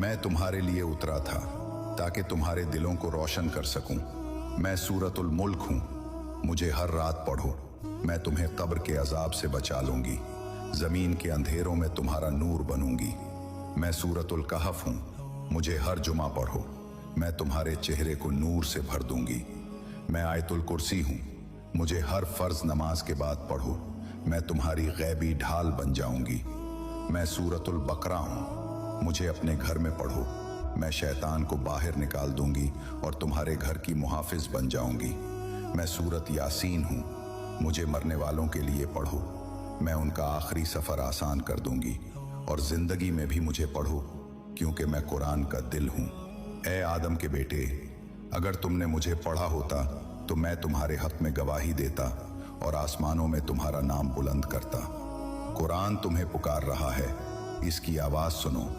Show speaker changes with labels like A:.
A: मैं तुम्हारे लिए उतरा था ताकि तुम्हारे दिलों को रोशन कर सकूं। मैं सूरतुल मुल्क हूं, मुझे हर रात पढ़ो, मैं तुम्हें कब्र के अजाब से बचा लूंगी, जमीन के अंधेरों में तुम्हारा नूर बनूंगी। मैं सूरतुल कहफ हूं, मुझे हर जुमा पढ़ो, मैं तुम्हारे चेहरे को नूर से भर दूंगी। मैं आयतुल कुर्सी हूं, मुझे हर फर्ज नमाज के बाद पढ़ो, मैं तुम्हारी गैबी ढाल बन जाऊंगी। मैं सूरतुल बकरा हूं, मुझे अपने घर में पढ़ो, मैं शैतान को बाहर निकाल दूंगी और तुम्हारे घर की मुहाफिज बन जाऊंगी। मैं सूरत यासीन हूं, मुझे मरने वालों के लिए पढ़ो, मैं उनका आखिरी सफ़र आसान कर दूंगी, और ज़िंदगी में भी मुझे पढ़ो क्योंकि मैं कुरान का दिल हूं। ए आदम के बेटे, अगर तुमने मुझे पढ़ा होता तो मैं तुम्हारे हक में गवाही देता और आसमानों में तुम्हारा नाम बुलंद करता। कुरान तुम्हें पुकार रहा है, इसकी आवाज़ सुनो।